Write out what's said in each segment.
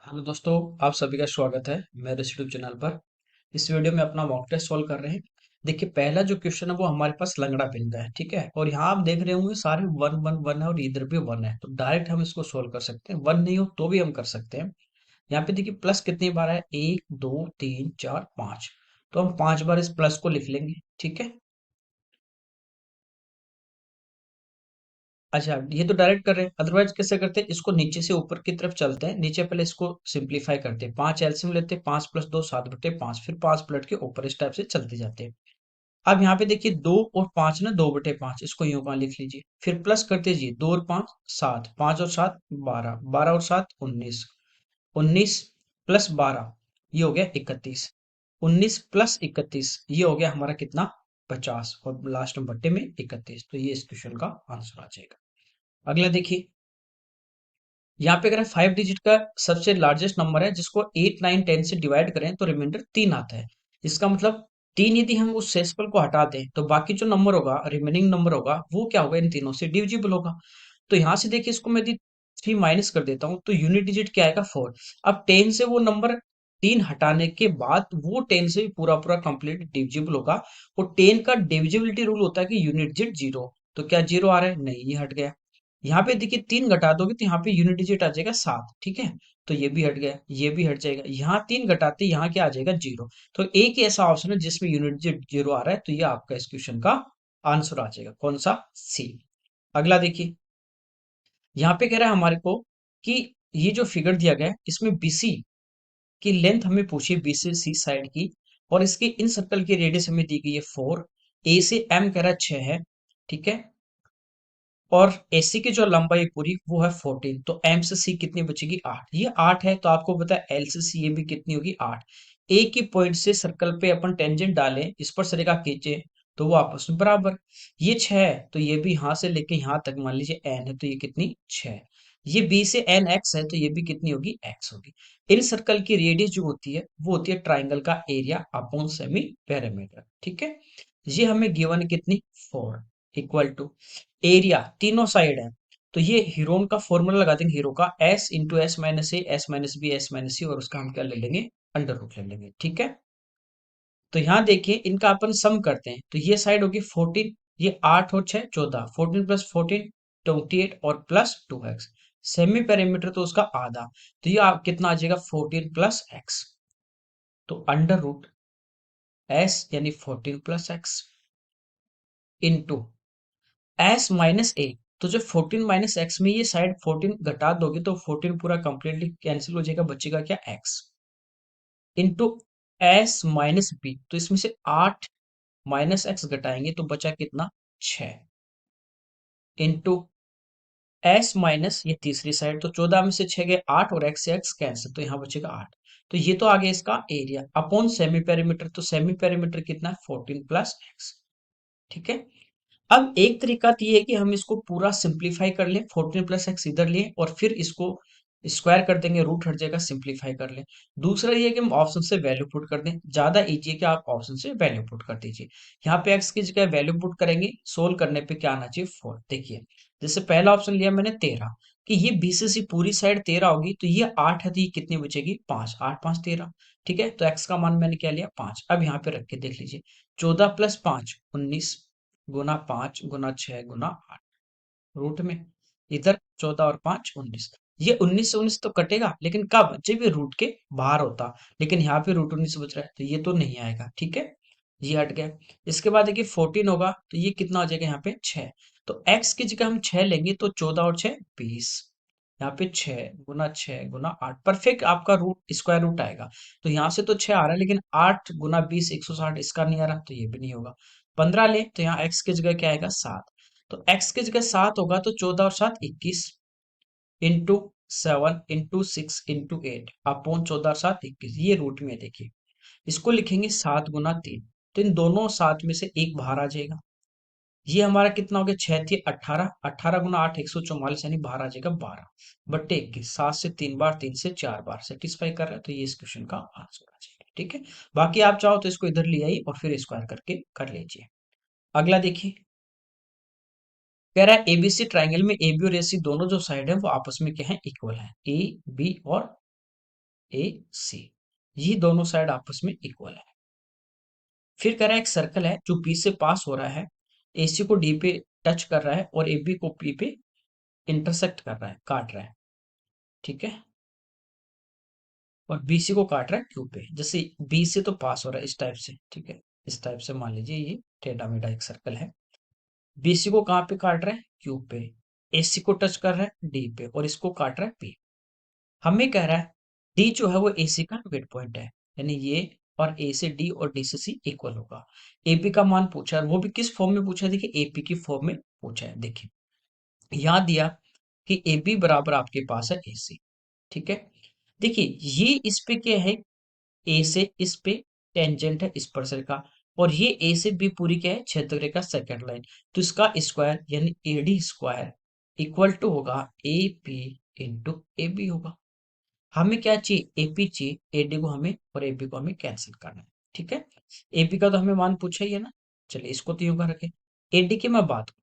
Hello दोस्तों, आप सभी का स्वागत है मेरे यूट्यूब चैनल पर। इस वीडियो में अपना मॉक टेस्ट सॉल्व कर रहे हैं। देखिए, पहला जो क्वेश्चन है वो हमारे पास लंगड़ा पिन का है, ठीक है। और यहाँ आप देख रहे होंगे सारे वन वन वन है और इधर भी वन है, तो डायरेक्ट हम इसको सोल्व कर सकते हैं। वन नहीं हो तो भी हम कर सकते हैं। यहाँ पे देखिए प्लस कितनी बार है, एक दो तीन चार पाँच। तो हम 5 बार इस प्लस को लिख लेंगे, ठीक है। अच्छा, ये तो डायरेक्ट कर रहे हैं, अदरवाइज कैसे करते हैं, इसको नीचे से ऊपर की तरफ चलते हैं। नीचे पहले इसको सिंप्लीफाई करते हैं, 5 एलसीएम लेते हैं, 5 + 2 7/5, फिर 5 पलट के ऊपर इस टाइप से चलते जाते हैं। अब यहाँ पे देखिए 2 और 5 ना, 2/5, इसको यूं कहाँ लिख लीजिए। फिर प्लस करते जाइए, 2 और 5 7, 5 और 7 12, 12 और 7 19, 19 + 12 ये हो गया 31, 19 + 31 ये हो गया हमारा कितना, 50, और लास्ट में बट्टे में 31। तो ये इस क्वेश्चन का आंसर आ जाएगा। अगला देखिए, यहाँ पे अगर 5 डिजिट का सबसे लार्जेस्ट नंबर है जिसको 8 9 10 से डिवाइड करें तो रिमाइंडर 3 आता है। इसका मतलब 3 यदि हम उस शेषफल को हटा दें तो बाकी जो नंबर होगा, रिमेनिंग नंबर होगा, वो क्या होगा, इन तीनों से डिविजिबल होगा। तो यहाँ से देखिए, इसको मैं यदि 3 माइनस कर देता हूँ तो यूनिट डिजिट क्या आएगा, 4। अब 10 से वो नंबर 3 हटाने के बाद वो 10 से भी पूरा पूरा कंप्लीट डिविजिबल होगा। और 10 का डिविजिबिलिटी रूल होता है कि यूनिट डिजिट 0। तो क्या 0 आ रहा है, नहीं, ये हट गया। यहाँ पे देखिए 3 घटा दोगे तो यहाँ पे यूनिट डिजिट आ जाएगा 7, ठीक है। तो ये भी हट गया, ये भी हट जाएगा। यहाँ 3 घटाते यहाँ क्या आ जाएगा, 0। तो एक ही ऐसा ऑप्शन है जिसमें यूनिट डिजिट 0 आ रहा है, तो ये आपका इस क्वेश्चन का आंसर आ जाएगा। कौन सा, सी। अगला देखिए, यहाँ पे कह रहा है हमारे को कि ये जो फिगर दिया गया है इसमें बीसी की लेंथ हमें पूछी, बी से सी साइड की। और इसकी इन सर्कल की रेडियस हमें दी गई है 4। ए से एम कह रहा है 6 है, ठीक है। और एसी की जो लंबाई पूरी वो है 14। तो एम से सी कितनी बचेगी, 8। ये 8 है, तो आपको पता है एल से सी ये भी कितनी होगी, 8। एक ही पॉइंट से सर्कल पे अपन टेंजेंट डालें, इस पर से रेखा खींचे, तो वो आपस में बराबर। ये 6 है, तो ये भी यहाँ से लेके यहाँ तक मान लीजिए एन है, तो ये कितनी, 6। ये बी से एन एक्स है, तो ये भी कितनी होगी, एक्स होगी। इन सर्कल की रेडियस जो होती है वो होती है ट्राइंगल का एरिया अपॉन सेमी पेरीमीटर, ठीक है। ये हमें गिवन है कितनी, 4, इक्वल टू एरिया तीनों साइड है। तो ये हीरोन का फॉर्मूला लगा देंगे, हीरो का S into S minus A, S minus B, S minus C, और उसका हम क्या ले लेंगे, अंडर रूट ले लेंगे, ठीक है। तो यहाँ देखिए इनका अपन सम करते हैं, तो ये साइड होगी 14, ये 8 और 6 14, 14 + 14 28, और प्लस 2x। सेमी पेरीमीटर तो उसका आधा, तो ये आप कितना आ जाएगा, 14 + x। तो अंडर रूट एस यानी 14 + x इंटू एस माइनस ए। तो जब 14 माइनस एक्स में ये साइड 14 घटा दोगे तो 14 पूरा कंप्लीटली कैंसिल हो जाएगा, बचेगा क्या, x. Into S minus b, तो इसमें से 8 माइनस एक्स घटाएंगे तो बचा कितना, 6। इंटू एस माइनस ये तीसरी साइड, तो 14 में से 6 गए 8, और एक्स से एक्स कैंसिल, तो यहाँ बचेगा 8। तो ये तो आ गया इसका एरिया अपॉन सेमी पेरीमीटर। तो सेमी पेरीमीटर कितना है, 14 + एक्स, ठीक है। अब एक तरीका तो ये है कि हम इसको पूरा सिंप्लीफाई कर लें, 14 + एक्स इधर लें और फिर इसको स्क्वायर कर देंगे, रूट हट जाएगा, सिंप्लीफाई कर लें। दूसरा ये है कि हम ऑप्शन से वैल्यू पुट कर दें, ज्यादा इजी है कि आप ऑप्शन से वैल्यू पुट कर दीजिए। यहाँ पे एक्स की जगह वैल्यू पुट करेंगे, सोल्व करने पे क्या आना चाहिए, 4। देखिए, जैसे पहला ऑप्शन लिया मैंने 13, कि ये बी से सी पूरी साइड 13 होगी, तो ये 8 है, तो ये कितनी बचेगी, 5, 8 5 13, ठीक है। तो एक्स का मान मैंने क्या लिया, 5। अब यहाँ पे रख के देख लीजिए, 14 + 5 19, गुना 5 गुना 6 गुना 8, रूट में इधर 14 और 5 19। ये 19 से 19 तो कटेगा, लेकिन कब, जब ये रूट के बाहर होता। लेकिन यहाँ पे रूट 19 बच रहा है, तो ये तो नहीं आएगा, ठीक है। ये हट गया। इसके बाद देखिए 14 होगा, तो ये कितना हो जाएगा, यहाँ पे 6। तो x की जगह हम 6 लेंगे, तो 14 और 6 20। यहाँ पे 6 गुना 8 परफेक्ट आपका रूट स्क्वायर रूट आएगा। तो यहाँ से तो 6 आ रहा है, लेकिन 8 गुना 20 160 इसका नहीं आ रहा, तो ये भी नहीं होगा। 15 ले, तो यहाँ x की जगह क्या आएगा, 7। तो x की जगह 7 होगा, तो 14 और 7 21, इंटू 7 इंटू 6 इंटू 8 अपॉन 14 और 7 21, ये रूट में है, देखिए। इसको लिखेंगे 7 गुना 3, तो इन दोनों 7 में से एक बाहर आ जाएगा। ये हमारा कितना हो गया, 6 थी 18, 18 गुना 8 144, यानी बाहर आ जाएगा 12 बट्टे 21। 7 से 3 बार, 3 से 4 बार सेटिस्फाई कर रहा है, तो ये इस क्वेश्चन का आंसर आ जाएगा, ठीक है। बाकी आप चाहो तो इसको इधर ले आइए और फिर स्क्वायर करके कर लीजिए। अगला देखिए, कह रहा है एबीसी ट्राइंगल में ए बी और ए सी दोनों जो साइड है वो आपस में क्या है, इक्वल है, ए बी और ए सी, ये दोनों साइड आपस में इक्वल है। फिर कह रहा है एक सर्कल है जो बी से पास हो रहा है, एसी को डी पे टच कर रहा है और ए बी को पी पे इंटरसेक्ट कर रहा है, काट रहा है, ठीक है, और बीसी को काट रहा है क्यू पे। जैसे बी से तो पास हो रहा है इस टाइप से, ठीक है, इस टाइप से मान लीजिए ये टेढ़ा मेढ़ा एक सर्कल है। बीसी को कहाँ पे काट रहा है, क्यू पे, एसी को टच कर रहा है डी पे और इसको काट रहा है पी। हमें कह रहा है डी जो है वो एसी का मिड पॉइंट है, यानी ये और ए से डी और डी से सी इक्वल होगा। एपी का मान पूछा है, वो भी किस फॉर्म में पूछा है, देखिए एपी की फॉर्म में पूछा है। देखिए यहाँ दिया कि ए बी बराबर आपके पास है ए सी, ठीक है। देखिए ये इस पे क्या है, ए से इस पे टेंजेंट है इस पर का, और ये ए से बी पूरी क्या है, क्षेत्र रेखा सेकंड लाइन, तो इसका स्क्वायर यानी A D square equal to होगा A P into A B होगा। हमें क्या चाहिए, एपी चाहिए, एडी को हमें और एबी को हमें कैंसिल करना है, ठीक है। एपी का तो हमें मान पूछा ही है ना, चलिए इसको तो यूं कर रखें। एडी की मैं बात करूं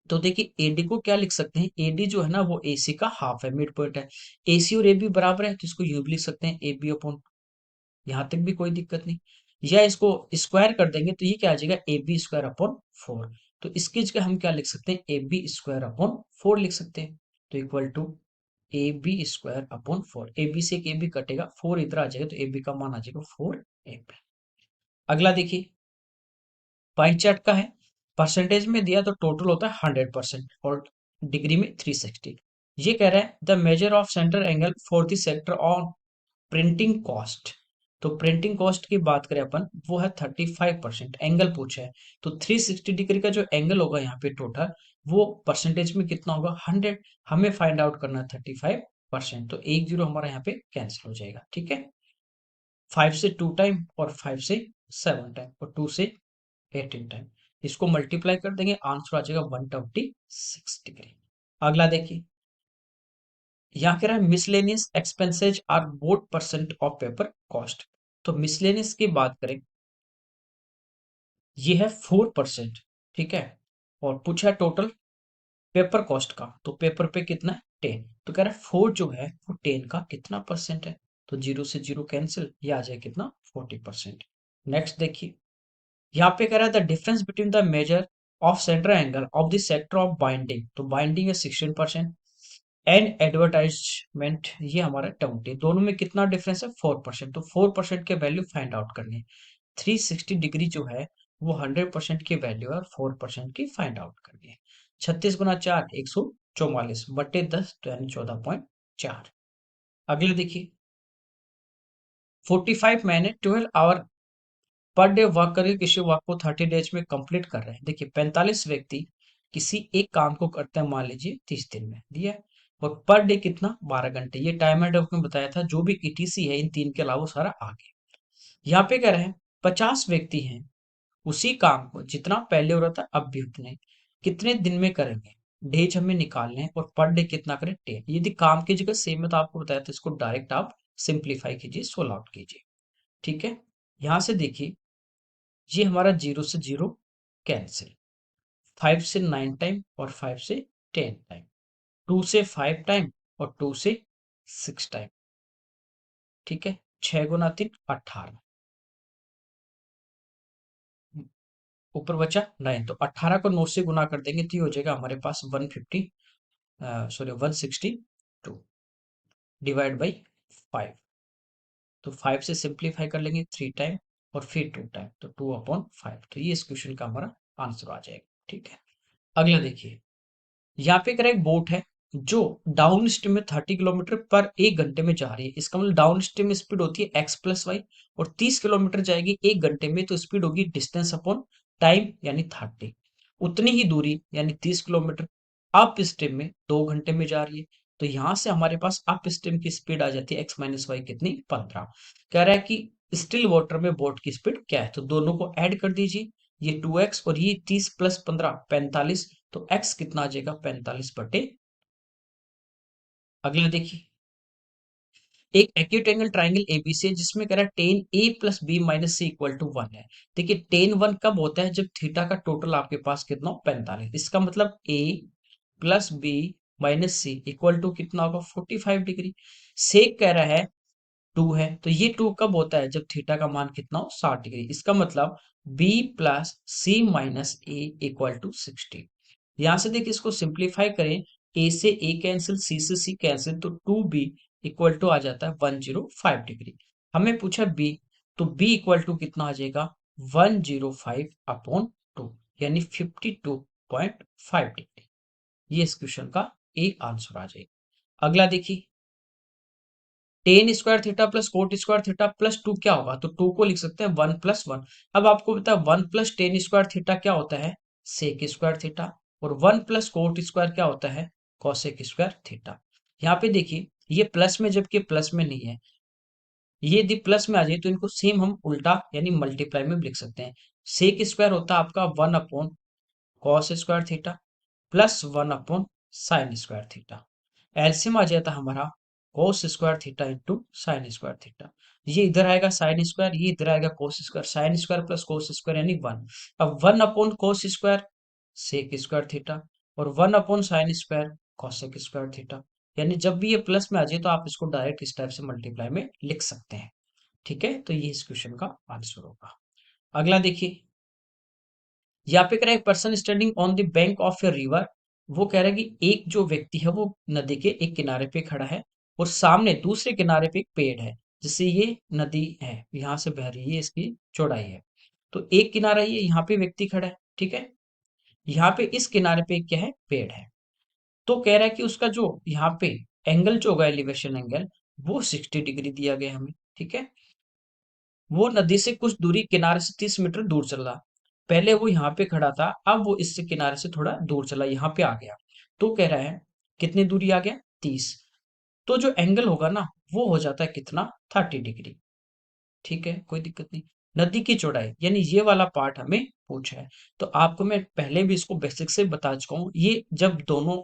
तो देखिए एडी को क्या लिख सकते हैं, एडी जो है ना वो एसी का हाफ है, मिड पॉइंट है। एसी और एबी बराबर है तो इसको यूं भी लिख सकते हैं, ए बी अपॉन, यहाँ तक भी कोई दिक्कत नहीं। या इसको स्क्वायर कर देंगे तो ये क्या आ जाएगा, a b square upon four. तो इसकी जगह हम क्या लिख सकते हैं, a b square upon four लिख सकते हैं, तो equal to a b square upon four. A b से एक ए बी कटेगा, फोर इधर आ जाएगा तो ए बी का मान आ जाएगा फोर ए बी। अगला देखिए पाई चार्ट का है, परसेंटेज में दिया तो टोटल होता है 100% और डिग्री में 360। ये कह रहा है the measure of centre angle for the sector on printing cost. तो प्रिंटिंग कॉस्ट की बात करें अपन, वो है 35%, एंगल पूछा है तो 360 डिग्री का जो एंगल होगा यहाँ पे टोटल, वो परसेंटेज में कितना होगा, 100। हमें फाइंड आउट करना है 35%, तो एक जीरो हमारा यहाँ पे कैंसिल हो जाएगा, ठीक है। 5 से 2 टाइम और 5 से 7 टाइम और 2 से 18 टाइम, इसको मल्टीप्लाई कर देंगे, आंसर आ जाएगा 126 डिग्री। अगला देखिए यहाँ कह रहा है miscellaneous expenses are both percent of paper cost. तो मिसलेनियस की बात करें, ये है 4%, ठीक है, और पूछा है टोटल पेपर कॉस्ट का, तो पेपर पे कितना है 10, तो कह रहा है 4 जो है वो 10 का कितना परसेंट है, तो जीरो से जीरो कैंसिल, ये आ जाए कितना 40%। नेक्स्ट देखिए यहाँ पे कह रहा है the difference between the measure of centre angle of the sector of binding, तो बाइंडिंग है 16% एंड एडवर्टाइजमेंट ये हमारा 20, दोनों में कितना डिफरेंस है 4%, तो 4% के वैल्यू फाइंड आउट करनी है। 360 डिग्री जो है वो 100% की वैल्यू है और 4% की फाइंड आउट करनी है। 36 गुना 4 144 बटे 10 तो यानी 14.4। अगले देखिए 45 महीने 12 आवर पर डे वर्क करके किसी वर्क को 30 डेज में कंप्लीट कर रहे हैं। देखिए 45 व्यक्ति किसी एक काम को करते हैं, मान लीजिए 30 दिन में दिया है, और पर डे कितना 12 घंटे, ये टाइम एंड में बताया था, जो भी ईटीसी है इन तीन के अलावा सारा आगे। यहाँ पे कह रहे हैं 50 व्यक्ति हैं, उसी काम को जितना पहले हो रहा था अब भी उतने कितने दिन में करेंगे, डेज हमें निकालने हैं और पर डे कितना करें 10। यदि काम की जगह सेम है तो आपको बताया था इसको डायरेक्ट आप सिंप्लीफाई कीजिए, सोल्व आउट कीजिए, ठीक है। यहाँ से देखिए ये हमारा जीरो से जीरो कैंसिल, 5 से 9 टाइम और 5 से 10 टाइम, 2 से 5 टाइम और 2 से 6 टाइम, ठीक है। 6 गुना 3 18, ऊपर बचा 9, तो 18 को 9 से गुना कर देंगे तो ये हो जाएगा हमारे पास 162 डिवाइड बाई 5, तो 5 से सिंप्लीफाई कर लेंगे 3 टाइम और फिर 2 टाइम, तो 2/5, तो ये इस क्वेश्चन का हमारा आंसर आ जाएगा, ठीक है। अगला देखिए यहाँ पे करें एक बोट है जो डाउन स्ट्रीम में 30 किलोमीटर पर 1 घंटे में जा रही है, इसका मतलब डाउन स्ट्रीम में स्पीड होती है एक्स प्लस वाई, और 30 किलोमीटर जाएगी 1 घंटे में, तो स्पीड होगी डिस्टेंस अपॉन टाइम यानी 30। उतनी ही दूरी यानी 30 किलोमीटर अप स्ट्रीम में 2 घंटे में जा रही है, तो यहाँ से हमारे पास अप स्ट्रीम की स्पीड आ जाती है एक्स माइनस वाई कितनी 15। कह रहा है कि स्टिल वाटर में बोट की स्पीड क्या है, तो दोनों को ऐड कर दीजिए, ये 2x और ये 30 + 15 45, तो x कितना आ जाएगा 45/। अगला देखिए एक एक्यूट एंगल ट्राइंगल एबीसी है जिसमें कह रहा है ten a plus B minus C equal to 1 है। देखिए टेन 1 कब होता है, जब थीटा का टोटल आपके पास कितना हो 45, इसका मतलब A plus B minus C equal to कितना होगा 45 डिग्री। सेक कह रहा है टू है, तो ये टू कब होता है, जब थीटा का मान कितना हो, 60 डिग्री। इसका मतलब b plus c minus a equal to 60। यहां से देखिए इसको सिंप्लीफाई करें, ए से ए कैंसिल, सी से सी कैंसिल, तो 2b इक्वल टू आ जाता है 105 डिग्री। हमें पूछा बी, तो बी इक्वल टू कितना आ जाएगा, 105/2, यानी 52.5 डिग्री। ये इस क्वेश्चन का ए आंसर आ जाएगा। अगला देखिए, ten square theta plus coat square theta plus two क्या होगा, तो टू को लिख सकते हैं 1+1। अब आपको पता है 1+tan स्क्वायर थीटा क्या होता है, सेक स्क्वायर थीटा, और 1+कोट स्क्वायर क्या होता है, कॉसेक स्क्वायर थीटा। यहाँ पे देखिए ये प्लस में, जबकि प्लस में नहीं है, ये यदि प्लस में आ जाए तो इनको सेम हम उल्टा यानी मल्टीप्लाई में भी लिख सकते हैं। सेक स्क्वायर होता है आपका 1/कॉस स्क्वायर थीटा प्लस 1/साइन स्क्वायर थीटा। एलसीएम आ जाता हमारा cos square theta into sine square theta. ये इधर आएगा साइन स्क्वायर, ये इधर आएगा cos square, sine square plus cos square यानी 1। अब 1/कोस स्क्वायर सेक स्क्वायर थीटा, और 1/साइन स्क्वायर कॉसेक स्क्वायर थीटा। यानी जब भी ये प्लस में आ जाए तो आप इसको डायरेक्ट इस टाइप से मल्टीप्लाई में लिख सकते हैं। ठीक है, तो ये इस क्वेश्चन का आंसर होगा। अगला देखिए, यहाँ पे कह रहा है person standing on the bank of a river. वो कह रहा है कि एक जो व्यक्ति है वो नदी के एक किनारे पे खड़ा है, और सामने दूसरे किनारे पे एक पेड़ है, जिससे ये नदी है यहाँ से बह रही है, इसकी चौड़ाई है। तो एक किनारा ये यहाँ पे व्यक्ति खड़ा है, ठीक है, यहाँ पे इस किनारे पे क्या है, पेड़ है। तो कह रहा है कि उसका जो यहाँ पे एंगल जो होगा, एलिवेशन एंगल, वो 60 डिग्री दिया गया हमें, ठीक है। वो नदी से कुछ दूरी, किनारे से 30 मीटर दूर चल रहा। पहले वो यहाँ पे खड़ा था, अब वो इससे किनारे से थोड़ा दूर चला, यहाँ पे आ गया। तो कह रहा है कितनी दूरी आ गया, 30। तो जो एंगल होगा ना, वो हो जाता है कितना, 30 डिग्री। ठीक है, कोई दिक्कत नहीं। नदी की चौड़ाई यानी ये वाला पार्ट हमें पूछा है। तो आपको मैं पहले भी इसको बेसिक से बता चुका हूँ, ये जब दोनों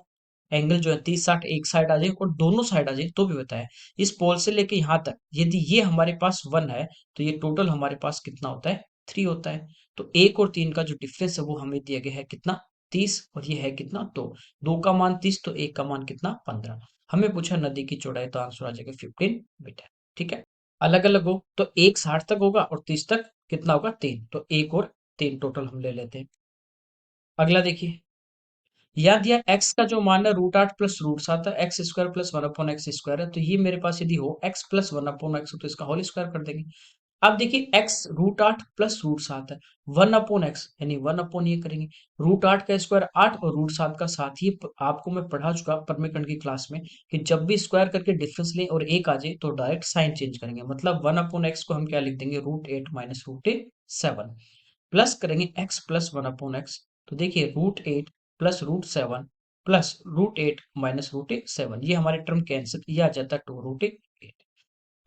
एंगल जो है 30-60 एक साइड आ जाए और दोनों साइड आ जाए तो भी बताया। इस पोल से लेके यहाँ तक यदि ये हमारे पास 1 है, तो ये टोटल हमारे पास कितना होता है, 3 होता है। तो 1 और 3 का जो डिफरेंस है वो हमें दिया गया है कितना, 30, और ये है कितना, 2। 2 का मान 30, तो 1 का मान कितना, 15। हमें पूछा नदी की चौड़ाई, तो आंसर आ जाएगा 15 मीटर। ठीक है, अलग अलग हो तो एक 60 तक होगा और 30 तक कितना होगा, 3। तो 1 और 3 टोटल हम ले लेते हैं। अगला देखिए, याद दिया एक्स का जो मान है √8 प्लस √7 है, एक्स स्क्वायर प्लस 1/x² है। तो ये मेरे पास यदि हो एक्स प्लस 1/x तो इसका होल स्क्वायर कर देंगे। अब देखिए एक्स √8 प्लस √7 है, 1/x यानी 1 ये करेंगे। √8 का स्क्वायर 8 और √7 का 7। ये आपको मैं पढ़ा चुका परमेकंड की क्लास में कि जब भी स्क्वायर करके डिफरेंस लें और एक आ जाए तो डायरेक्ट साइन चेंज करेंगे। मतलब 1/x को हम क्या लिख देंगे, √8 माइनस √7, प्लस करेंगे x प्लस 1/x। तो देखिए √8 प्लस √7 प्लस √8 माइनस √7, ये हमारे टर्म कैंसिल, ये आ जाता है 2√8।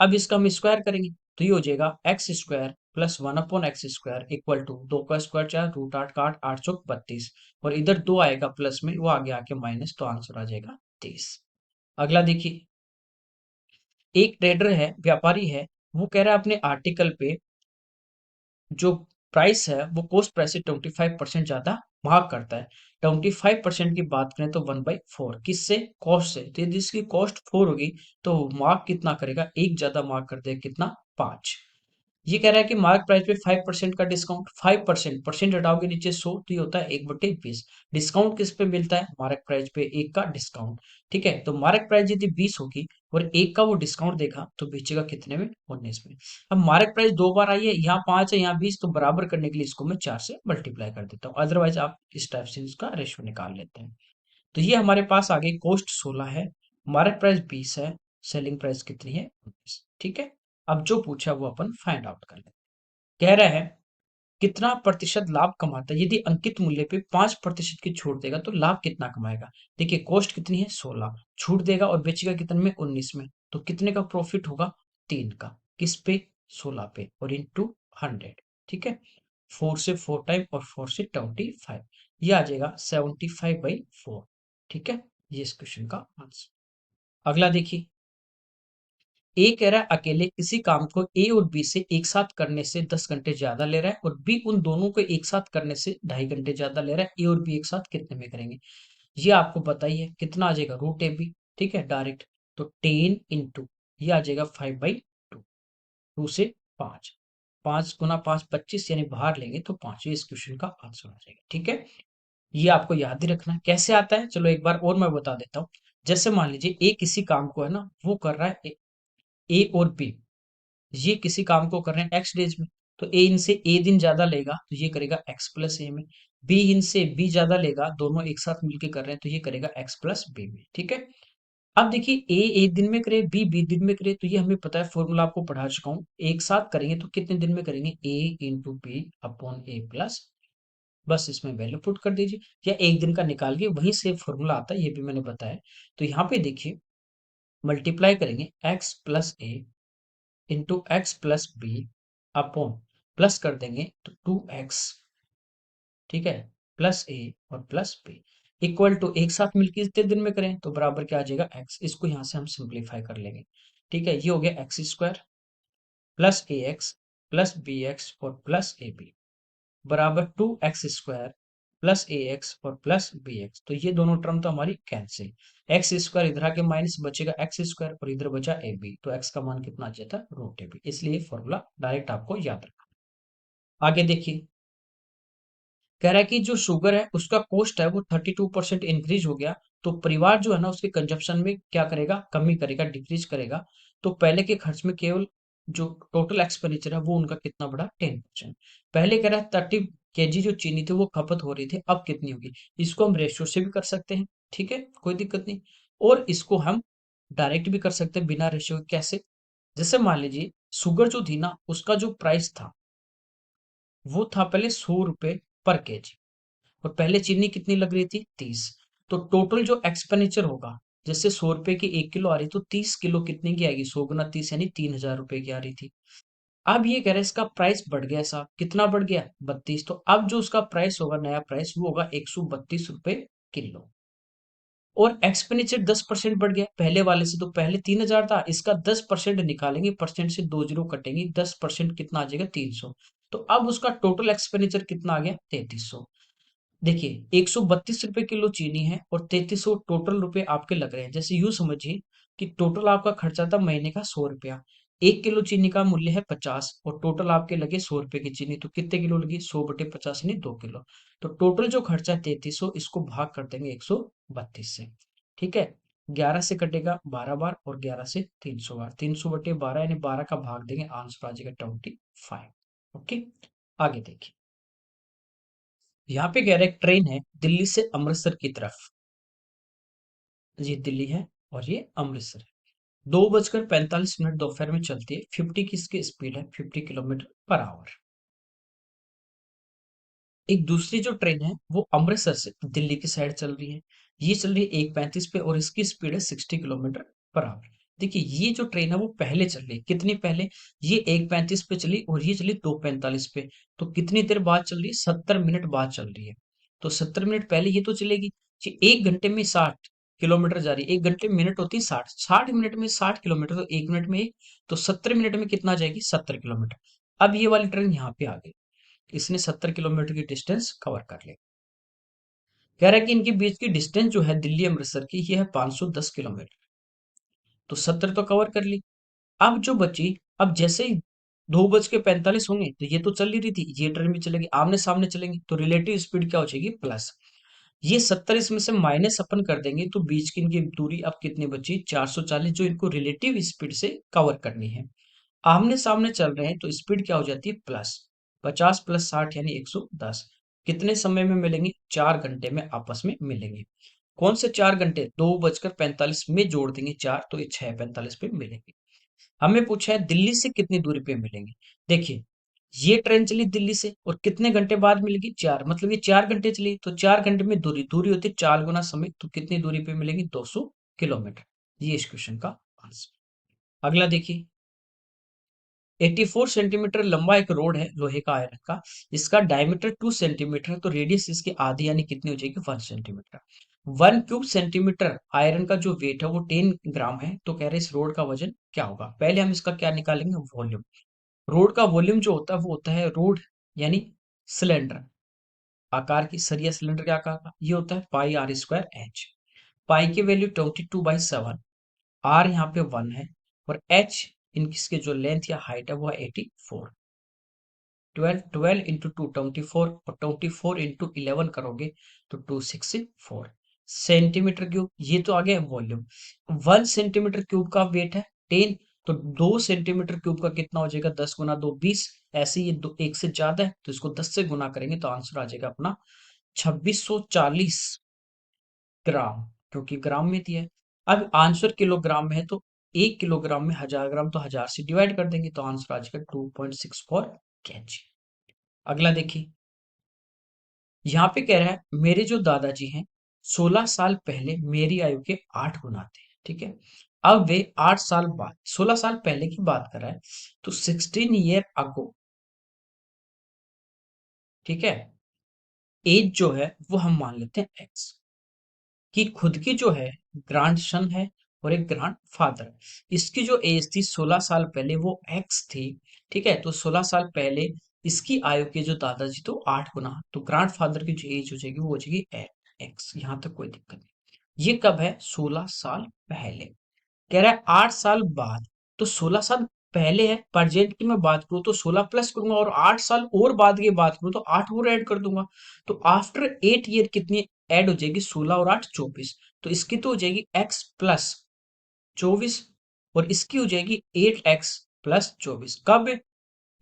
अब इसका हम स्क्वायर करेंगे, तो ये हो जाएगा x square plus 1/x² equal to 2 का स्क्वायर 4, √8 का 8, 8 चौक 32, और इधर 2 आएगा प्लस में, वो आगे आके माइनस, तो आंसर आ जाएगा 23। अगला देखिए, एक ट्रेडर है, व्यापारी है, वो कह रहा है अपने आर्टिकल पे जो प्राइस है वो कॉस्ट प्राइस से 25% ज्यादा मार्क करता है। 25% की बात करें तो 1/4 किससे, कॉस्ट से। तो यदि इसकी कॉस्ट 4 होगी तो मार्क कितना करेगा, एक ज्यादा मार्क कर देगा, कितना, 5। ये कह रहा है कि मार्क प्राइस पे 5% का डिस्काउंट, 5% परसेंट हटाओगे नीचे 100, तो ये होता है 1/20। डिस्काउंट किस पे मिलता है, मार्क प्राइस पे 1 का डिस्काउंट। ठीक है, तो मार्क प्राइस यदि 20 होगी और 1 का वो डिस्काउंट देखा तो बेचेगा कितने में, 19 में। अब मार्क प्राइस 2 बार आई है, यहाँ 5 है यहाँ 20, तो बराबर करने के लिए इसको मैं 4 से मल्टीप्लाई कर देता हूँ। अदरवाइज आप इस टाइप से इसका रेशियो निकाल लेते हैं। तो ये हमारे पास आगे कॉस्ट 16 है, मार्क प्राइस 20 है, सेलिंग प्राइस कितनी है, 19। ठीक है, अब जो पूछा वो अपन फाइंड आउट कर लेते हैं। कह रहा है कितना प्रतिशत लाभ कमाता है यदि अंकित मूल्य पे 5% की छूट देगा, तो लाभ कितना कमाएगा। देखिए कॉस्ट कितनी है, 16, छूट देगा और बेचेगा कितने में, 19 में। तो कितने का प्रॉफिट होगा, 3 का। किस पे, 16 पे, और इंटू 100। ठीक है, 4 से 4 टाइम और 4 से 25, ये आ जाएगा 75/4। ठीक है, ये इस क्वेश्चन का आंसर। अगला देखिए, ए कह रहा है अकेले किसी काम को ए और बी से एक साथ करने से 10 घंटे ज्यादा ले रहा है, और बी उन दोनों को एक साथ करने से 2.5 घंटे ज्यादा ले रहा है। ए और बी एक साथ कितने में करेंगे, ये आपको बताइए कितना आ जाएगा, √ab। ठीक है, डायरेक्ट। तो 10 इंटू, ये आ जाएगा 5/2। 2 से 5, 5 गुना 5 25, यानी बाहर लेंगे तो 5, ये इस क्वेश्चन का आंसर आ जाएगा। ठीक है, ये आपको याद ही रखना है। कैसे आता है, चलो एक बार और मैं बता देता हूँ। जैसे मान लीजिए ए किसी काम को है ना, वो कर रहा है ए और बी, ये किसी काम को कर रहे हैं एक्स डेज में, तो ए इनसे ए दिन ज्यादा लेगा तो ये करेगा एक्स प्लस ए में। बी इनसे बी ज्यादा लेगा, दोनों एक साथ मिलकर कर रहे हैं, तो ये करेगा एक्स प्लस बी में। ठीक है, अब देखिए ए एक दिन में करे, बी बी दिन में करे, तो ये हमें पता है, फॉर्मूला आपको पढ़ा चुका हूँ। एक साथ करेंगे तो कितने दिन में करेंगे, ए इंटू बी अपॉन ए प्लस, बस इसमें वैल्यू पुट कर दीजिए, या एक दिन का निकाल के वहीं से फॉर्मूला आता है, ये भी मैंने बताया। तो यहाँ पे देखिए मल्टीप्लाई करेंगे x plus a into x plus b upon, plus कर देंगे तो 2x, ठीक है, प्लस ए और प्लस बी इक्वल टू, एक साथ मिलकर कितने दिन में करें तो बराबर क्या आ जाएगा x, इसको यहां से हम सिंप्लीफाई कर लेंगे। ठीक है, ये हो गया एक्स स्क्वायर प्लस ए एक्स प्लस बी एक्स और प्लस ए बी बराबर 2x² प्लस ए एक्स और प्लस बी एक्स, तो ये दोनों टर्म तो हमारी कैंसिल, एक्स स्क्वायर इधर आके माइनस, बचेगा एक्स स्क्वायर और इधर बचा ए बी, तो एक्स का मान कितना आ जाता है, रूट ए बी, इसलिए फॉर्मूला डायरेक्ट आपको याद रखना। आगे देखिए, कह रहा है कि जो शुगर है उसका कॉस्ट है वो 32% इंक्रीज हो गया, तो परिवार जो है ना उसके कंजप्शन में क्या करेगा, कमी करेगा, डिक्रीज करेगा। तो पहले के खर्च में केवल जो टोटल एक्सपेंडिचर है वो उनका कितना बढ़ा, 10%। पहले कह रहा है 30 kg जो चीनी थी वो खपत हो रही थी, अब कितनी होगी, इसको हम रेशियो से भी कर सकते हैं, ठीक है, कोई दिक्कत नहीं। और इसको हम डायरेक्ट भी कर सकते हैं बिना रेशियो के। कैसे, जैसे मान लीजिए शुगर जो थी ना उसका जो प्राइस था वो था पहले 100 रुपए पर केजी, और पहले चीनी कितनी लग रही थी, 30। तो टोटल जो एक्सपेंडिचर होगा, जैसे 100 रुपए की 1 किलो आ रही तो 30 किलो कितने की आएगी, 100 गुना 30 यानी 3,000 रुपए की आ रही थी। अब ये कह रहे हैं इसका प्राइस बढ़ गया साहब, कितना बढ़ गया, 32, तो अब जो उसका प्राइस होगा, नया प्राइस, वो होगा 132 रुपए किलो। और एक्सपेंडिचर 10% बढ़ गया पहले वाले से, तो पहले 3,000 था, इसका 10% निकालेंगे, परसेंट से 2 जीरो कटेंगे, 10% कितना आ जाएगा, 300। तो अब उसका टोटल एक्सपेंडिचर कितना आ गया, 3300। देखिए 132 रुपए किलो चीनी है और 3300 टोटल रुपए आपके लग रहे हैं। जैसे यूं समझिए कि टोटल आपका खर्चा था महीने का 100 रुपया, 1 किलो चीनी का मूल्य है 50, और टोटल आपके लगे 100 रुपए की चीनी, तो कितने किलो लगी, 100/50 यानी 2 किलो। तो टोटल जो खर्चा है 3300, इसको भाग कर देंगे 132 से। ठीक है, 11 से कटेगा 12 बार और 11 से 300 बार, 300/12 यानी 12 का भाग देंगे, आंसर आ जाएगा 25। ओके, आगे देखिए, यहाँ पे कह रहे हैं ट्रेन है दिल्ली से अमृतसर की तरफ, ये दिल्ली है और ये अमृतसर है, 2:45 दोपहर में चलती है, 50 की इसकी स्पीड है, 50 किलोमीटर पर आवर। एक दूसरी जो ट्रेन है वो अमृतसर से दिल्ली की साइड चल रही है, ये चल रही है 1:35 पे और इसकी स्पीड है 60 किलोमीटर पर आवर। देखिए ये जो ट्रेन है वो पहले चल रही है, कितनी पहले, ये 1:35 पे चली और ये चली 2:45 पे, तो कितनी देर बाद चल रही है, 70 मिनट बाद चल रही है। तो 70 मिनट पहले ये तो चलेगी, ये 1 घंटे में 60 किलोमीटर जा रही है, 1 घंटे में मिनट होती है 60, 60 मिनट में 60 किलोमीटर, तो 1 मिनट में एक, तो 70 मिनट में कितना जाएगी, 70 किलोमीटर। अब ये वाली ट्रेन यहाँ पे आ गई, इसने 70 किलोमीटर की डिस्टेंस कवर कर ली। कह रहा है कि इनके बीच की डिस्टेंस जो है दिल्ली अमृतसर की, ये है 510 किलोमीटर, तो 70 तो कवर कर ली। अब जो बची, अब जैसे ही 2:45 होंगे तो ये तो चल ही रही थी, ये ट्रेन भी चलेगी, आमने सामने चलेंगे, तो रिलेटिव स्पीड क्या हो जाएगी, प्लस। ये 70 इसमें से माइनस अपन कर देंगे, तो बीच की इनकी दूरी अब कितनी बची, 440, जो इनको रिलेटिव स्पीड से कवर करनी है। आमने सामने चल रहे हैं तो स्पीड क्या हो जाती है, प्लस, 50 प्लस 60 यानी 110। कितने समय में मिलेंगे, 4 घंटे में आपस में मिलेंगे। कौन से 4 घंटे, 2:45 में जोड़ देंगे 4, तो ये 6:45 पे मिलेंगे। हमें पूछा है दिल्ली से कितनी दूरी पे मिलेंगे। देखिए ये ट्रेन चली दिल्ली से और कितने घंटे बाद मिलेगी, 4, मतलब ये 4 घंटे चली, तो 4 घंटे में दूरी दूरी होती है 4 गुना समय, तो कितनी दूरी पे मिलेगी, 200 किलोमीटर। ये इस क्वेश्चन का आंसर। अगला देखिए, 84 सेंटीमीटर लंबा एक रोड है लोहे का, आयरन का, इसका डायमीटर 2 सेंटीमीटर है, तो रेडियस इसकी आधी यानी कितनी हो जाएगी, 1 सेंटीमीटर। 1 क्यूब सेंटीमीटर आयरन का जो वेट है वो 10 ग्राम है, तो कह रहे हैं इस रोड का वजन क्या होगा। पहले हम इसका क्या निकालेंगे, वॉल्यूम। रोड का वॉल्यूम जो होता है वो होता है रोड, यानी सिलेंडर, आकार की सरिया सिलेंडर के आकार का, ये होता है πr²h। पाई की वैल्यू 22/7, आर यहाँ पे 1 है, और एच इनकी जो लेंथ या हाइट है वो है 84। 12 इंटू 2 24 और 24 इंटू 11 करोगे तो 264 सेंटीमीटर क्यूब। ये तो आ गया वॉल्यूम। 1 सेंटीमीटर क्यूब का वेट है 10, तो 2 सेंटीमीटर क्यूब का कितना हो जाएगा? 10 गुना 2 20। ऐसे ये दो एक से ज्यादा है तो इसको 10 से गुना करेंगे तो आंसर आ जाएगा अपना 2640 ग्राम, क्योंकि ग्राम में दिया है। अब आंसर किलोग्राम में है तो 1 किलोग्राम में 1000 ग्राम, तो 1000 से डिवाइड कर देंगे तो आंसर आ जाएगा 2.64 kg। अगला देखिए, यहाँ पे कह रहा है मेरे जो दादाजी हैं 16 साल पहले मेरी आयु के 8 गुना थे, ठीक है। अब वे 8 साल बाद, 16 साल पहले की बात कर रहा है, तो 16 ईयर अगो, ठीक है, एज जो है वो हम मान लेते हैं एक्स, कि खुद की जो है ग्रांड सन है और एक ग्रांड फादर। इसकी जो एज थी 16 साल पहले वो एक्स थी, ठीक है। तो 16 साल पहले इसकी आयु के जो दादाजी तो 8 गुना, तो ग्रांड फादर की जो एज हो जाएगी वो हो जाएगी एक्स। यहाँ तक कोई दिक्कत नहीं। ये कब है? 16 साल पहले। कह रहा है 8 साल बाद, तो 16 साल पहले है, प्रेजेंट की मैं बात करूं तो 16 प्लस करूंगा और 8 साल और बाद की बात करूं तो 8 और ऐड कर दूंगा। तो आफ्टर 8 ईयर कितनी ऐड हो जाएगी? 16 और 8 24। तो इसकी तो हो जाएगी एक्स प्लस 24 और इसकी हो जाएगी 8x प्लस 24। कब?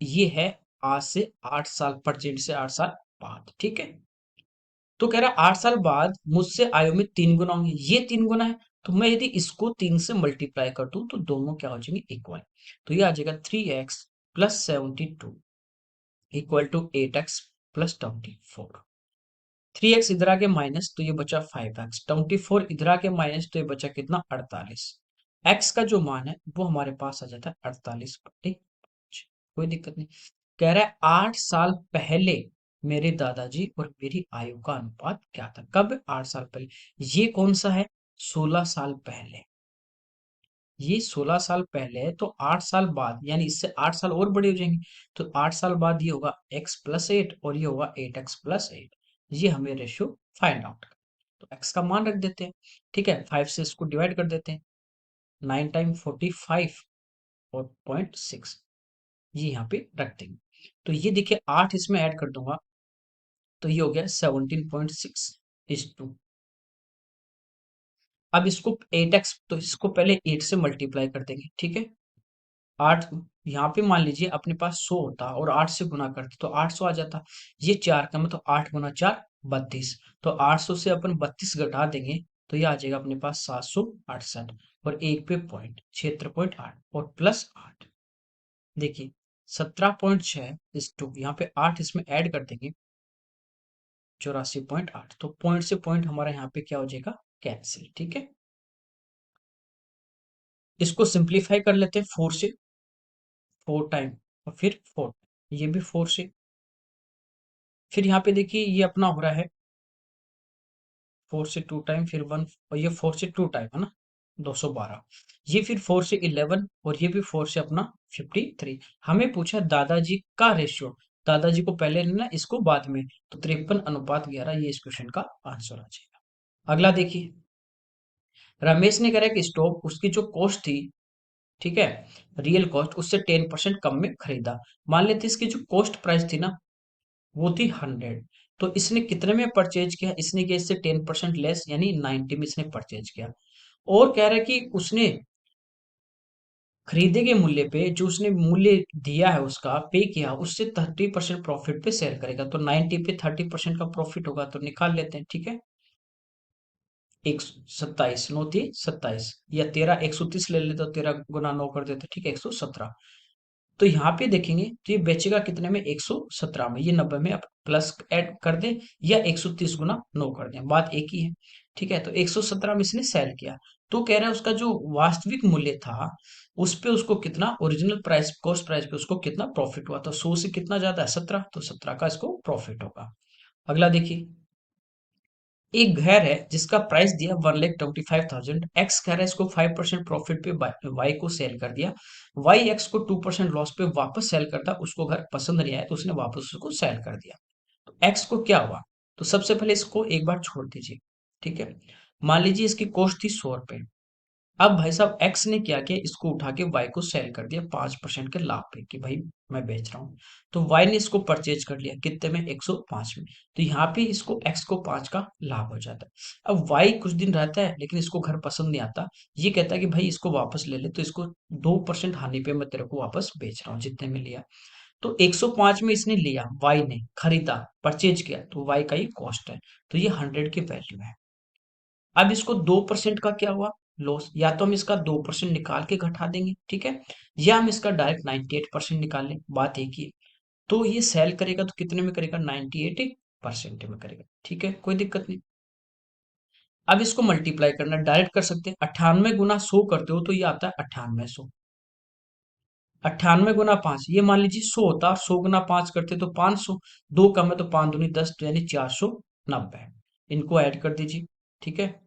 ये है आज से 8 साल, प्रेजेंट से 8 साल बाद, ठीक है। तो कह रहा है 8 साल बाद मुझसे आयु में 3 गुना होंगे, ये 3 गुना है, तो मैं यदि इसको 3 से मल्टीप्लाई कर दूं तो दोनों क्या हो जाएंगे? इक्वल। तो ये आ जाएगा 3x plus 72 equal to 8x plus 24। 3x इधर आके माइनस तो ये बचा 5x, 24 इधर आके माइनस तो ये बचा कितना? 48। x का जो मान है वो हमारे पास आ जाता है 48/5। कोई दिक्कत नहीं। कह रहा है 8 साल पहले मेरे दादाजी और मेरी आयु का अनुपात क्या था? कब? 8 साल पहले। ये कौन सा है? 16 साल पहले। ये 16 साल पहले है, तो 8 साल बाद यानी इससे 8 साल और बड़े हो जाएंगे, तो 8 साल बाद ये होगा x+8 और ये होगा 8x+8। ये हमें रेशियो फाइंड आउट करना है। तो x का मान रख देते हैं, ठीक है। 5 से इसको डिवाइड कर देते हैं, 9 टाइम 45 और 0.6 ये यहाँ पे रख देंगे। तो ये देखिए 8 इसमें ऐड कर दूंगा तो ये हो गया 17.6:2। अब इसको 8x, तो इसको पहले 8 से मल्टीप्लाई कर देंगे, ठीक है। 8 यहाँ पे मान लीजिए अपने पास 100 होता और 8 से गुना करते तो 800 आ जाता। ये 4 का मतलब 8 गुना 4 32, तो 800 से अपन 32 घटा देंगे तो ये आ जाएगा अपने पास 768 और एक पे पॉइंट 76.8 और प्लस 8। देखिए 17.6 इस टू यहाँ पे 8 इसमें ऐड कर देंगे 84.8, तो पॉइंट से पॉइंट हमारा यहाँ पे क्या हो जाएगा? कैंसिल, ठीक है। इसको सिंप्लीफाई कर लेते हैं 4 से, 4 टाइम और फिर 4, ये भी 4 से। फिर यहाँ पे देखिए ये अपना हो रहा है 4 से 2 टाइम फिर 1, और ये 4 से 2 टाइम है ना 212। ये फिर 4 से 11 और ये भी 4 से अपना 53। हमें पूछा दादाजी का रेशियो, दादाजी को पहले लेना इसको बाद में, तो 53:11 ये इस क्वेश्चन का आंसर आ जाएगा। अगला देखिए, रमेश ने कह रहा है कि स्टोव उसकी जो कॉस्ट थी, ठीक है, रियल कॉस्ट उससे 10% कम में खरीदा। मान लेते इसकी जो कॉस्ट प्राइस थी ना वो थी 100, तो इसने कितने में परचेज किया? इसने किया इससे 10% लेस यानी 90 में इसने परचेज किया। और कह रहा है कि उसने खरीदे गए मूल्य पे जो उसने मूल्य दिया है उसका पे किया उससे 30% प्रॉफिट पे सेल करेगा, तो 90 पे 30% का प्रॉफिट होगा, तो निकाल लेते हैं, ठीक है। 127 9 थी 27 या 13 130 ले लेते तो 13 गुना 9 कर देते, ठीक है, 117। तो यहाँ पे देखेंगे तो ये बेचेगा कितने में? 117 में। ये 90 में प्लस ऐड कर दें या 130 गुना 9 कर दें, बात एक ही है, ठीक है। तो 117 में इसने सेल किया, तो कह रहा है उसका जो वास्तविक मूल्य था उस पे उसको कितना, ओरिजिनल प्राइस कॉस्ट प्राइस पे उसको कितना प्रॉफिट हुआ, तो 100 से कितना ज्यादा है? 17, तो 17 का इसको प्रॉफिट होगा। अगला देखिए, एक घर है जिसका प्राइस दिया 1,25,000, एक्स कह रहा है इसको 5% प्रॉफिट पे वाई को सेल कर दिया। वाई एक्स को 2% लॉस पे वापस सेल करता, उसको घर पसंद नहीं आया तो उसने वापस उसको सेल कर दिया। तो एक्स को क्या हुआ? तो सबसे पहले इसको एक बार छोड़ दीजिए, ठीक है। मान लीजिए इसकी कॉस्ट थी 100 रुपए, अब भाई साहब एक्स ने क्या किया, इसको उठा के वाई को सेल कर दिया 5% के लाभ पे कि भाई मैं बेच रहा हूँ। तो वाई ने इसको परचेज कर लिया कितने में, 105 में। तो यहाँ पे इसको एक्स को 5 का लाभ हो जाता है। अब वाई कुछ दिन रहता है लेकिन इसको घर पसंद नहीं आता, ये कहता है कि भाई इसको वापस ले ले, तो इसको 2% हानि पे मैं तेरे को वापस बेच रहा हूँ जितने में लिया। तो 105 में इसने लिया, वाई ने खरीदा, परचेज किया, तो वाई का ही कॉस्ट है, तो ये 100 की वैल्यू है। अब इसको 2% का क्या हुआ, लॉस। या तो हम इसका 2% निकाल के घटा देंगे, ठीक है, या हम इसका डायरेक्ट 98% निकाल लें, बात एक ही है। तो ये सेल करेगा तो कितने में करेगा, 98% में करेगा, ठीक है, कोई दिक्कत नहीं। अब इसको मल्टीप्लाई करना डायरेक्ट कर सकते हैं, 98 गुना 100 करते हो तो ये आता है 9800। 98 गुना 5 ये मान लीजिए 100 होता, और 100 गुना 5 करते तो 500। दो कम है तो 5 दूनी 10, तो यानी 490। इनको ऐड कर दीजिए, ठीक है।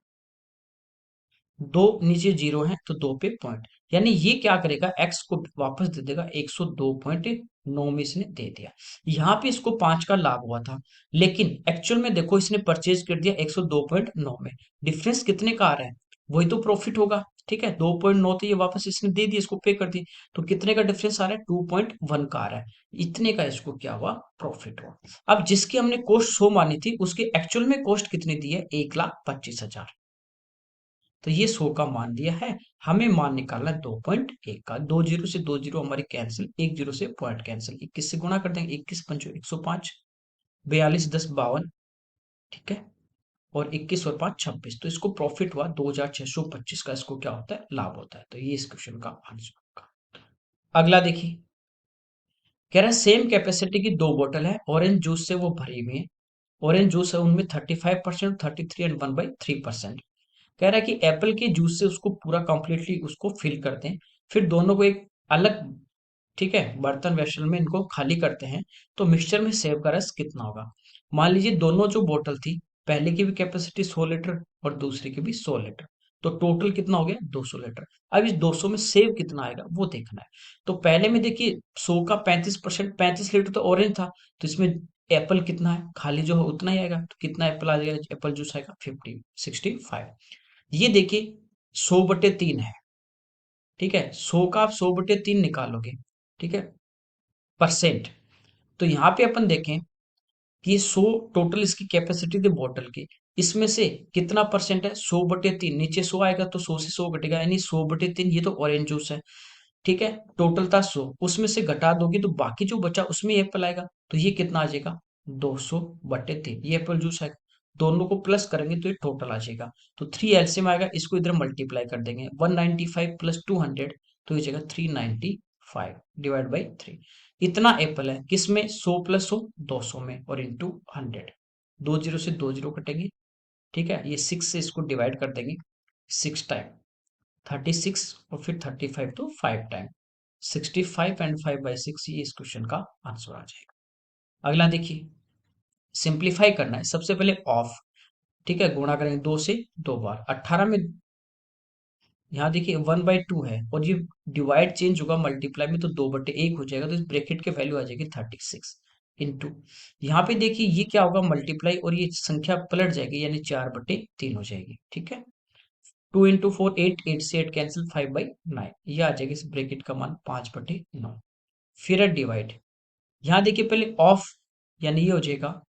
दो नीचे जीरो है तो दो पे पॉइंट, यानी ये क्या करेगा, एक्स को वापस दे देगा 102.9 में इसने दे दिया। यहाँ पे इसको 5 का लाभ हुआ था, लेकिन एक्चुअल में देखो इसने परचेज कर दिया 102.9 में। डिफरेंस कितने का आ रहा है, वही तो प्रॉफिट होगा, ठीक है। 2.9 तो ये वापस इसने दे दिया, इसको पे कर दिया, तो कितने का डिफरेंस आ रहा है, 2.1 का आ रहा है। इतने का इसको क्या हुआ, प्रॉफिट हुआ। अब जिसकी हमने कॉस्ट 100 मानी थी, उसकी एक्चुअल में कॉस्ट कितनी दी है, 1,25,000। तो ये 100 का मान दिया है, हमें मान निकालना है 2.1 का। दो जीरो से दो जीरो हमारी कैंसिल, एक जीरो से पॉइंट कैंसिल, 21 से गुणा कर देंगे, 21 पंचो 105, 42 10 52, ठीक है, और 21 और 5 26। तो इसको प्रॉफिट हुआ 2,625 का, इसको क्या होता है, लाभ होता है। तो ये इस क्वेश्चन का आंसर होगा। अगला देखिए, कह रहा है सेम कैपेसिटी की दो बोतल है, ऑरेंज जूस से वो भरी हुई है। ऑरेंज जूस है उनमें 35%, 33 एंड 1/3%। कह रहा है कि एप्पल के जूस से उसको पूरा कंप्लीटली उसको फिल करते हैं, फिर दोनों को एक अलग, ठीक है, बर्तन वेसल में इनको खाली करते हैं, तो मिक्सचर में सेब का रस कितना होगा। मान लीजिए दोनों जो बोतल थी, पहले की भी कैपेसिटी 100 लीटर और दूसरी की भी 100 लीटर, तो टोटल कितना हो गया, 200 लीटर। अब इस 200 में सेब कितना आएगा वो देखना है। तो पहले में देखिए 100 का 35%, 35 लीटर तो ऑरेंज था, तो इसमें एप्पल कितना है, खाली जो है उतना ही आएगा, तो कितना एप्पल आ जाएगा, एप्पल जूस आएगा 65। ये देखिए 100/3 है, ठीक है, 100 का आप 100/3 निकालोगे, ठीक है, परसेंट। तो यहाँ पे अपन देखें कि ये 100 टोटल इसकी कैपेसिटी थी बोतल की, इसमें से कितना परसेंट है, 100/3, नीचे 100 आएगा तो 100 से 100 घटेगा, यानी 100/3 ये तो ऑरेंज जूस है, ठीक है। टोटल था 100, उसमें से घटा दोगे तो बाकी जो बचा उसमें एप्पल आएगा, तो ये कितना आ जाएगा, 200/3, ये एप्पल जूस आएगा। दोनों को प्लस करेंगे तो ये टोटल आ जाएगा। तो 3 एलसीएम आएगा, इसको इधर मल्टीप्लाई कर देंगे, 195 प्लस 200, तो ये जाएगा 395 डिवाइड बाई 3। इतना एप्पल है किसमें, 100 प्लस 100 200 में, और इंटू 100। दो जीरो से दो जीरो कटेंगे, ठीक है, ये 6 से इसको डिवाइड कर देंगे, 6 टाइम 36, और फिर 35 तो 5 टाइम 65 एंड 5/6, ये इस क्वेश्चन का आंसर आ जाएगा। अगला देखिए, सिंप्लीफाई करना है, सबसे पहले ऑफ, ठीक है, गुणा करेंगे 2 से 2 बार, 18 में। यहाँ देखिए 1/2 है, और ये डिवाइड चेंज होगा मल्टीप्लाई में, तो 2/1 हो जाएगा, तो इस ब्रैकेट के वैल्यू आ जाएगी 36 इंटू, यहाँ पे देखिए ये क्या होगा, मल्टीप्लाई, और ये संख्या पलट जाएगी, यानी 4/3 हो जाएगी, ठीक है। 2 इंटू 4 8, 8 से 8 कैंसिल, 5/9, ये आ जाएगा इस ब्रैकेट का मान 5/9। फिर डिवाइड, यहाँ देखिए पहले ऑफ, यानी ये हो जाएगा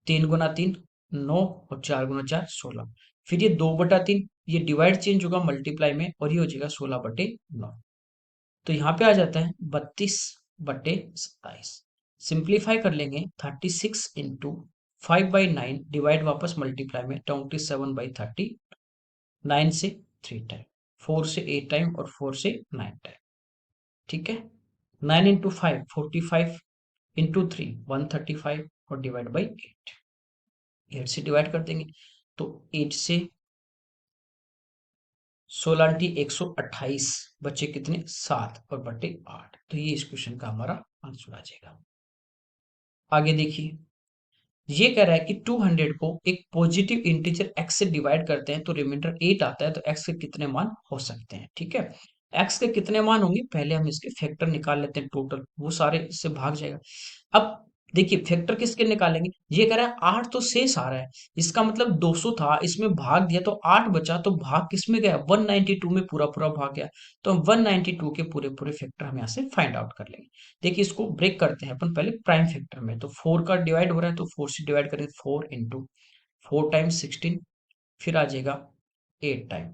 3 गुना 3 9, और 4 गुना 4 16। फिर ये 2/3, ये डिवाइड चेंज होगा मल्टीप्लाई में, और ये हो जाएगा 16/9। तो यहाँ पे आ जाता है 32/27। सिंप्लीफाई कर लेंगे, 36 इंटू 5/9 डिवाइड वापस मल्टीप्लाई में, 27/30, 9 से 3 टाइम, 4 से 8 टाइम, और 4 से 9 टाइम, ठीक है। 9 इंटू 5 45, इंटू 3 135, और डिवाइड बाई 8, 8 से डिवाइड कर देंगे, तो 8 से 16 × 128, बच्चे कितने, 7, और बटे 8, तो ये इस क्वेश्चन का हमारा आंसर आ जाएगा। आगे देखिए, ये कह रहा है कि 200 को एक पॉजिटिव इंटीजर x से डिवाइड करते हैं तो रिमाइंडर 8 आता है, तो x के कितने मान हो सकते हैं, ठीक है। x के कितने मान होंगे, पहले हम इसके फैक्टर निकाल लेते हैं, टोटल वो सारे इससे भाग जाएगा। अब देखिए फैक्टर किसके निकालेंगे, ये कह रहा है 8 तो शेष आ रहा है, इसका मतलब 200 था, इसमें भाग दिया तो 8 बचा, तो भाग किस में गया, 192 में पूरा पूरा भाग गया। तो हम 192 के पूरे पूरे फैक्टर हम यहाँ से फाइंड आउट कर लेंगे। देखिए इसको ब्रेक करते हैं अपन पहले प्राइम फैक्टर में, तो 4 का डिवाइड हो रहा है तो 4 से डिवाइड करेंगे, 4 इंटू 4 टाइम्स 16, फिर आ जाएगा 8 टाइम,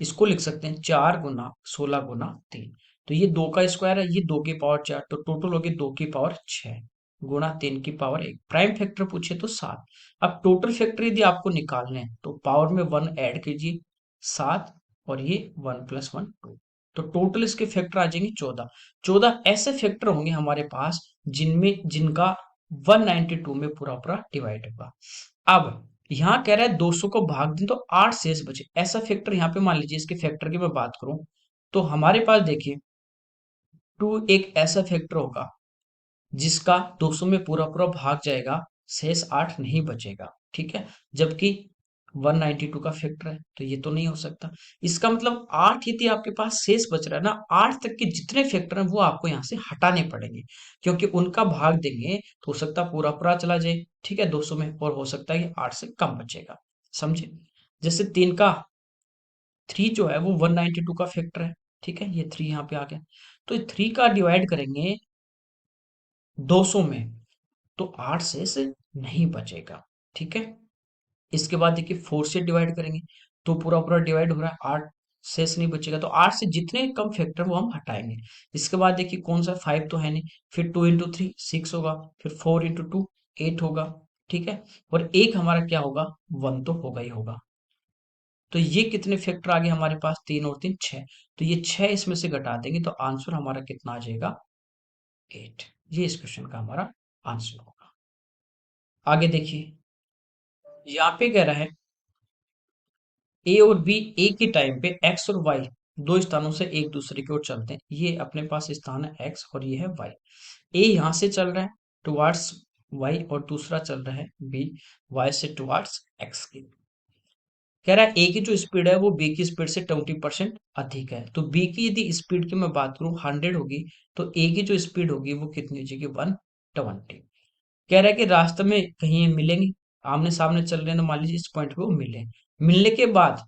इसको लिख सकते हैं 4 गुना 16 गुना 3। तो ये 2 का स्क्वायर है, ये 2 की पावर 4, तो टोटल होगी 2 की पावर 6 गुना 3 की पावर 1। प्राइम फैक्टर पूछे तो 7। अब टोटल फैक्टर यदि आपको निकालने हैं तो पावर में 1 ऐड कीजिए, 7, और ये 1 प्लस 1 2, तो टोटल इसके फैक्टर आ जाएंगे 14। 14 ऐसे फैक्टर होंगे हमारे पास जिनमें जिनका 192 में पूरा पूरा डिवाइड होगा। अब यहाँ कह रहा है 200 को भाग दें तो 8 शेष बचे, ऐसा फैक्टर यहाँ पे मान लीजिए इसके फैक्टर की मैं बात करूं तो हमारे पास देखिए 2 एक ऐसा फैक्टर होगा जिसका 200 में पूरा पूरा भाग जाएगा, शेष 8 नहीं बचेगा, ठीक है। जबकि 192 का फैक्टर है तो ये तो नहीं हो सकता। इसका मतलब 8 यदि आपके पास शेष बच रहा है ना, 8 तक के जितने फैक्टर हैं वो आपको यहाँ से हटाने पड़ेंगे, क्योंकि उनका भाग देंगे तो हो सकता है पूरा पूरा चला जाए, ठीक है, 200 में, और हो सकता है कि 8 से कम बचेगा, समझे। जैसे 3 का 3 जो है वो 192 का फैक्टर है, ठीक है, ये 3 यहाँ पे आ गया, तो 3 का डिवाइड करेंगे 200 में तो 8 से नहीं बचेगा, ठीक है। इसके बाद देखिए 4 से डिवाइड करेंगे तो पूरा पूरा डिवाइड हो रहा है, 8 शेष नहीं बचेगा, तो 8 से जितने कम फैक्टर वो हम हटाएंगे। इसके बाद देखिए कौन सा 5 तो है नहीं, फिर 2 इंटू 3 6 होगा, फिर 4 इंटू 2 8 होगा, ठीक है, और एक हमारा क्या होगा, 1 तो होगा ही होगा। तो ये कितने फैक्टर आ गए हमारे पास, 3 और 3 6, तो ये 6 इसमें से घटा देंगे तो आंसर हमारा कितना आ जाएगा, 8। ये इस क्वेश्चन का हमारा आंसर होगा। आगे देखिए यहाँ पे कह रहा है ए और बी एक ही टाइम पे एक्स और वाई दो स्थानों से एक दूसरे की ओर चलते हैं। ये अपने पास स्थान है एक्स और ये है वाई। ए यहाँ से चल रहा है टुवार्ड्स वाई और दूसरा चल रहा है बी वाई से टुवार्ड्स एक्स की। कह रहा है ए की जो स्पीड है वो बी की स्पीड से 20% अधिक है, तो बी की यदि स्पीड की मैं बात करूं 100 होगी तो ए की जो स्पीड होगी वो कितनी हो जाएगी, 120। कह रहा है कि रास्ते में कहीं ये मिलेंगे, आमने सामने चल रहे हैं, तो मान लीजिए इस पॉइंट पे वो मिले, मिलने के बाद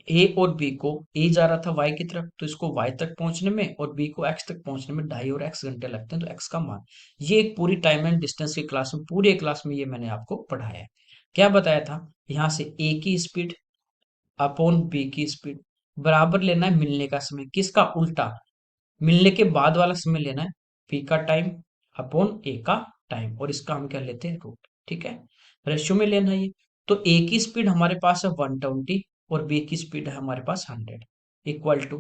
ए और बी को, ए जा रहा था वाई की तरफ तो इसको वाई तक पहुंचने में और बी को एक्स तक पहुंचने में 2.5 और एक्स घंटे लगते हैं, तो एक्स का मान, ये एक पूरी टाइम एंड डिस्टेंस की क्लास में, पूरे क्लास में ये मैंने आपको पढ़ाया है। क्या बताया था, यहाँ से ए की स्पीड अपॉन बी की स्पीड बराबर लेना है मिलने का समय, किसका उल्टा, मिलने के बाद वाला समय लेना है, पी का टाइम अपॉन ए का टाइम, और इसका हम क्या लेते हैं, रूट, ठीक है, रेशियो में लेना है ये। तो ए की स्पीड हमारे पास है 120 और बी की स्पीड है हमारे पास 100, इक्वल टू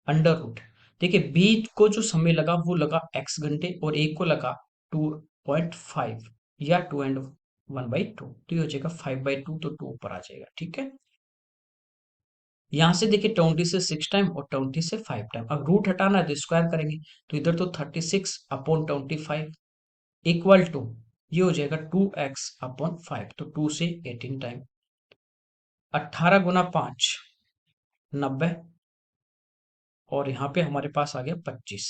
अंडर रूट। देखिए बी को जो समय लगा वो लगा x घंटे और ए को लगा 2.5 या 2 and 1/2, तो ये हो जाएगा 5/2, तो 2 ऊपर आ जाएगा, ठीक है। यहाँ से देखिए 20 से 6 टाइम और 20 से 5 टाइम, अब रूट हटाना है तो स्क्वायर करेंगे, तो इधर तो 36/25 इक्वल टू ये हो जाएगा 2x/5, तो 2 से 18 टाइम, 18 गुना 5 90, और यहाँ पे हमारे पास आ गया 25।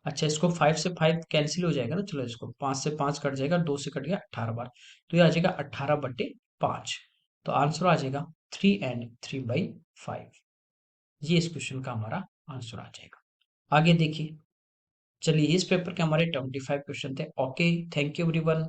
अच्छा इसको 5 से 5 कैंसिल हो जाएगा ना, चलो इसको 5 से 5 कट जाएगा, 2 से कट गया 18 बार, तो ये आ जाएगा 18/5, तो आंसर आ जाएगा 3 and 3/5। ये इस क्वेश्चन का हमारा आंसर आ जाएगा। आगे देखिए, चलिए इस पेपर के हमारे 25 क्वेश्चन थे। Okay, thank you everyone.